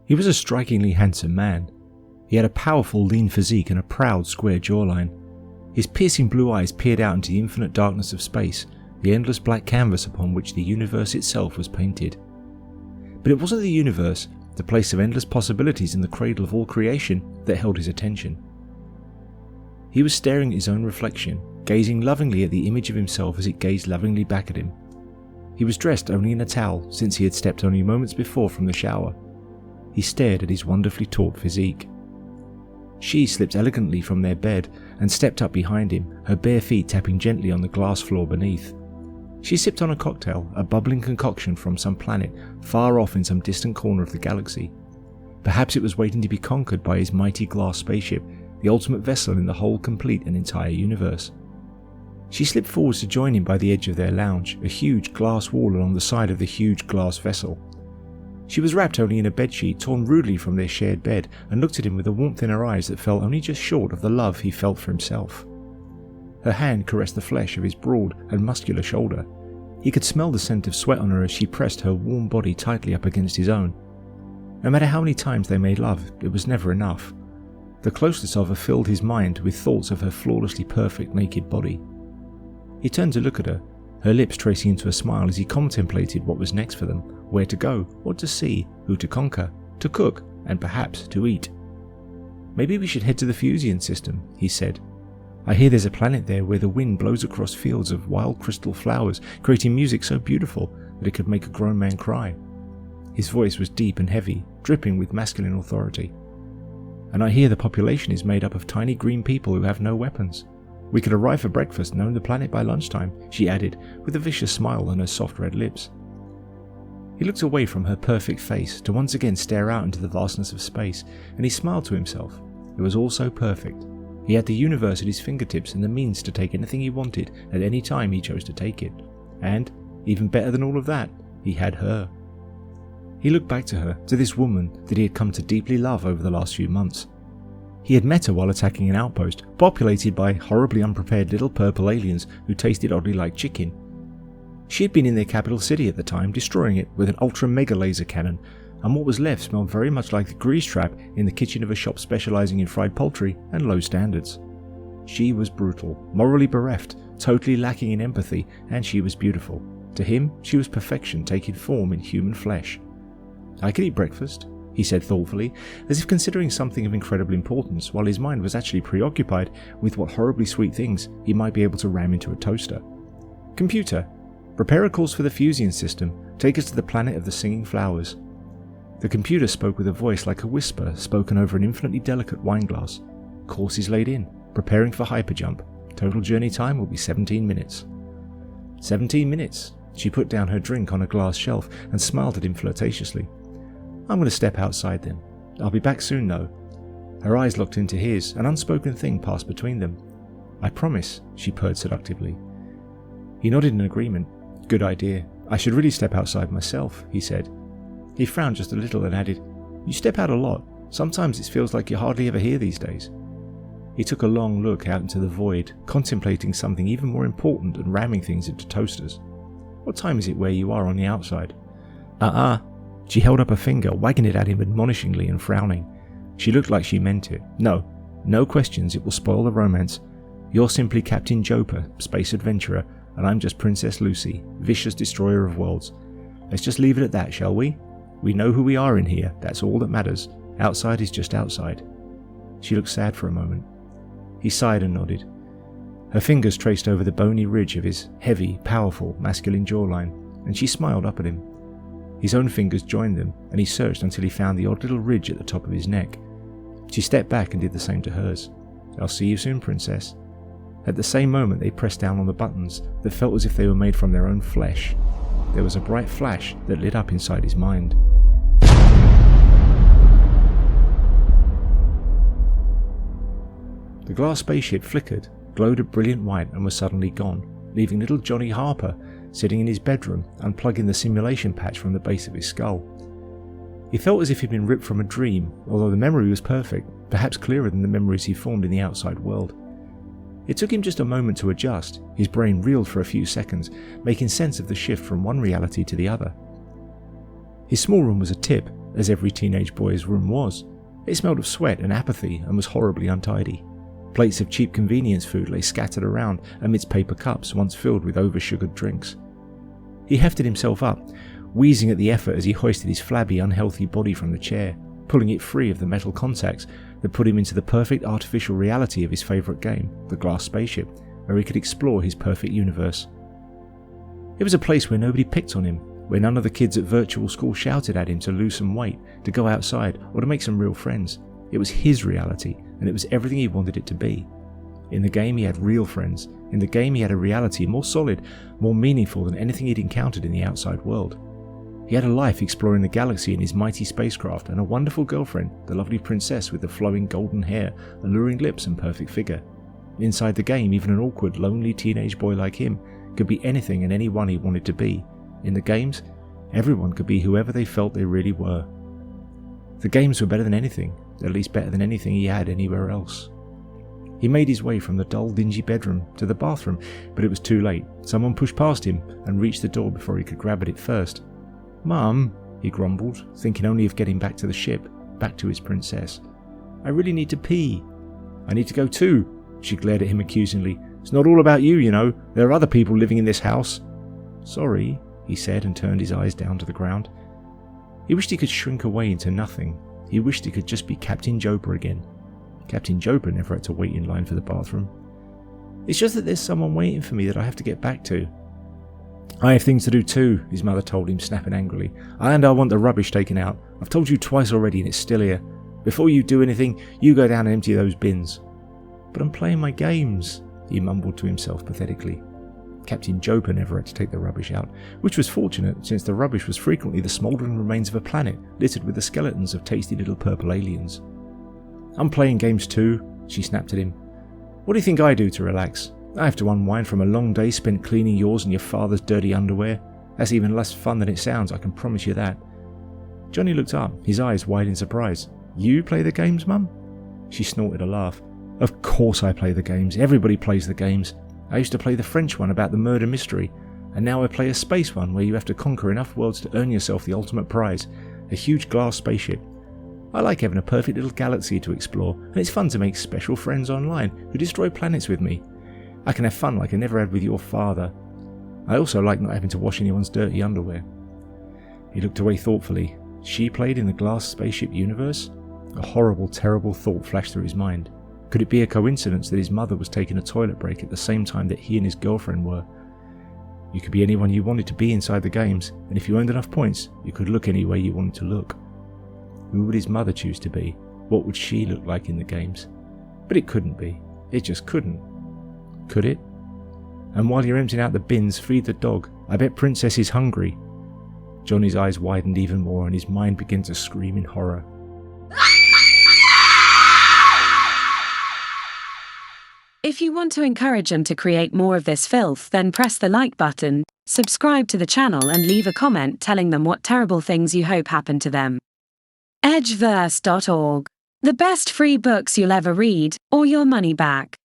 He was a strikingly handsome man. He had a powerful, lean physique and a proud, square jawline. His piercing blue eyes peered out into the infinite darkness of space, the endless black canvas upon which the universe itself was painted. But it wasn't the universe, the place of endless possibilities in the cradle of all creation, that held his attention. He was staring at his own reflection, gazing lovingly at the image of himself as it gazed lovingly back at him. He was dressed only in a towel, since he had stepped only moments before from the shower. He stared at his wonderfully taut physique. She slipped elegantly from their bed and stepped up behind him, her bare feet tapping gently on the glass floor beneath. She sipped on a cocktail, a bubbling concoction from some planet far off in some distant corner of the galaxy. Perhaps it was waiting to be conquered by his mighty glass spaceship, the ultimate vessel in the whole complete and entire universe. She slipped forwards to join him by the edge of their lounge, a huge glass wall along the side of the huge glass vessel. She was wrapped only in a bedsheet torn rudely from their shared bed and looked at him with a warmth in her eyes that fell only just short of the love he felt for himself. Her hand caressed the flesh of his broad and muscular shoulder. He could smell the scent of sweat on her as she pressed her warm body tightly up against his own. No matter how many times they made love, it was never enough. The closeness of her filled his mind with thoughts of her flawlessly perfect naked body. He turned to look at her, her lips tracing into a smile as he contemplated what was next for them, where to go, what to see, who to conquer, to cook, and perhaps to eat. "Maybe we should head to the Fusion system," he said. "I hear there's a planet there where the wind blows across fields of wild crystal flowers, creating music so beautiful that it could make a grown man cry." His voice was deep and heavy, dripping with masculine authority. "And I hear the population is made up of tiny green people who have no weapons. We could arrive for breakfast and own the planet by lunchtime," she added, with a vicious smile on her soft red lips. He looked away from her perfect face to once again stare out into the vastness of space, and he smiled to himself. It was all so perfect. He had the universe at his fingertips and the means to take anything he wanted at any time he chose to take it. And, even better than all of that, he had her. He looked back to her, to this woman that he had come to deeply love over the last few months. He had met her while attacking an outpost, populated by horribly unprepared little purple aliens who tasted oddly like chicken. She had been in their capital city at the time, destroying it with an ultra-mega laser cannon, and what was left smelled very much like the grease trap in the kitchen of a shop specialising in fried poultry and low standards. She was brutal, morally bereft, totally lacking in empathy, and she was beautiful. To him, she was perfection taking form in human flesh. "I could eat breakfast," he said thoughtfully, as if considering something of incredible importance, while his mind was actually preoccupied with what horribly sweet things he might be able to ram into a toaster. "Computer, prepare a course for the Fusion system. Take us to the planet of the singing flowers." The computer spoke with a voice like a whisper spoken over an infinitely delicate wineglass. "Course is laid in. Preparing for hyperjump. Total journey time will be 17 minutes. 17 minutes. She put down her drink on a glass shelf and smiled at him flirtatiously. "I'm going to step outside then. I'll be back soon though." Her eyes locked into his, an unspoken thing passed between them. "I promise," she purred seductively. He nodded in agreement. "Good idea. I should really step outside myself," he said. He frowned just a little and added, "You step out a lot. Sometimes it feels like you're hardly ever here these days." He took a long look out into the void, contemplating something even more important than ramming things into toasters. "What time is it where you are on the outside?" She held up a finger, wagging it at him admonishingly and frowning. She looked like she meant it. No questions, it will spoil the romance. "You're simply Captain Joper, space adventurer, and I'm just Princess Lucy, vicious destroyer of worlds. Let's just leave it at that, shall we? We know who we are in here, that's all that matters. Outside is just outside." She looked sad for a moment. He sighed and nodded. Her fingers traced over the bony ridge of his heavy, powerful, masculine jawline, and she smiled up at him. His own fingers joined them, and he searched until he found the odd little ridge at the top of his neck. She stepped back and did the same to hers. "I'll see you soon, princess." At the same moment they pressed down on the buttons that felt as if they were made from their own flesh. There was a bright flash that lit up inside his mind. The glass spaceship flickered, glowed a brilliant white, and was suddenly gone, leaving little Johnny Harper sitting in his bedroom, unplugging the simulation patch from the base of his skull. He felt as if he'd been ripped from a dream, although the memory was perfect, perhaps clearer than the memories he formed in the outside world. It took him just a moment to adjust. His brain reeled for a few seconds, making sense of the shift from one reality to the other. His small room was a tip, as every teenage boy's room was. It smelled of sweat and apathy and was horribly untidy. Plates of cheap convenience food lay scattered around amidst paper cups once filled with over-sugared drinks. He hefted himself up, wheezing at the effort as he hoisted his flabby, unhealthy body from the chair, pulling it free of the metal contacts that put him into the perfect artificial reality of his favourite game, the Glass Spaceship, where he could explore his perfect universe. It was a place where nobody picked on him, where none of the kids at virtual school shouted at him to lose some weight, to go outside, or to make some real friends. It was his reality, and it was everything he wanted it to be. In the game he had real friends. In the game he had a reality more solid, more meaningful than anything he'd encountered in the outside world. He had a life exploring the galaxy in his mighty spacecraft, and a wonderful girlfriend, the lovely princess with the flowing golden hair, alluring lips and perfect figure. Inside the game, even an awkward, lonely teenage boy like him could be anything and anyone he wanted to be. In the games, everyone could be whoever they felt they really were. The games were better than anything, at least better than anything he had anywhere else. He made his way from the dull, dingy bedroom to the bathroom, but it was too late. Someone pushed past him and reached the door before he could grab at it first. "Mum," he grumbled, thinking only of getting back to the ship, back to his princess. "I really need to pee." "I need to go too." She glared at him accusingly. "It's not all about you, you know. There are other people living in this house." "Sorry," he said, and turned his eyes down to the ground. He wished he could shrink away into nothing. He wished he could just be Captain Joper again. Captain Joper never had to wait in line for the bathroom. "It's just that there's someone waiting for me that I have to get back to." "I have things to do too," his mother told him, snapping angrily. "And I want the rubbish taken out. I've told you twice already and it's still here. Before you do anything, you go down and empty those bins." "But I'm playing my games," he mumbled to himself pathetically. Captain Joper never had to take the rubbish out, which was fortunate since the rubbish was frequently the smouldering remains of a planet littered with the skeletons of tasty little purple aliens. "I'm playing games too," she snapped at him. "What do you think I do to relax? I have to unwind from a long day spent cleaning yours and your father's dirty underwear. That's even less fun than it sounds, I can promise you that." Johnny looked up, his eyes wide in surprise. "You play the games, Mum?" She snorted a laugh. "Of course I play the games. Everybody plays the games. I used to play the French one about the murder mystery, and now I play a space one where you have to conquer enough worlds to earn yourself the ultimate prize, a huge glass spaceship. I like having a perfect little galaxy to explore, and it's fun to make special friends online who destroy planets with me. I can have fun like I never had with your father. I also like not having to wash anyone's dirty underwear." He looked away thoughtfully. She played in the Glass Spaceship universe? A horrible, terrible thought flashed through his mind. Could it be a coincidence that his mother was taking a toilet break at the same time that he and his girlfriend were? You could be anyone you wanted to be inside the games, and if you earned enough points, you could look any way you wanted to look. Who would his mother choose to be? What would she look like in the games? But it couldn't be. It just couldn't. Could it? "And while you're emptying out the bins, feed the dog. I bet Princess is hungry." Johnny's eyes widened even more and his mind began to scream in horror. If you want to encourage them to create more of this filth, then press the like button, subscribe to the channel and leave a comment telling them what terrible things you hope happen to them. Edgeverse.org. The best free books you'll ever read, or your money back.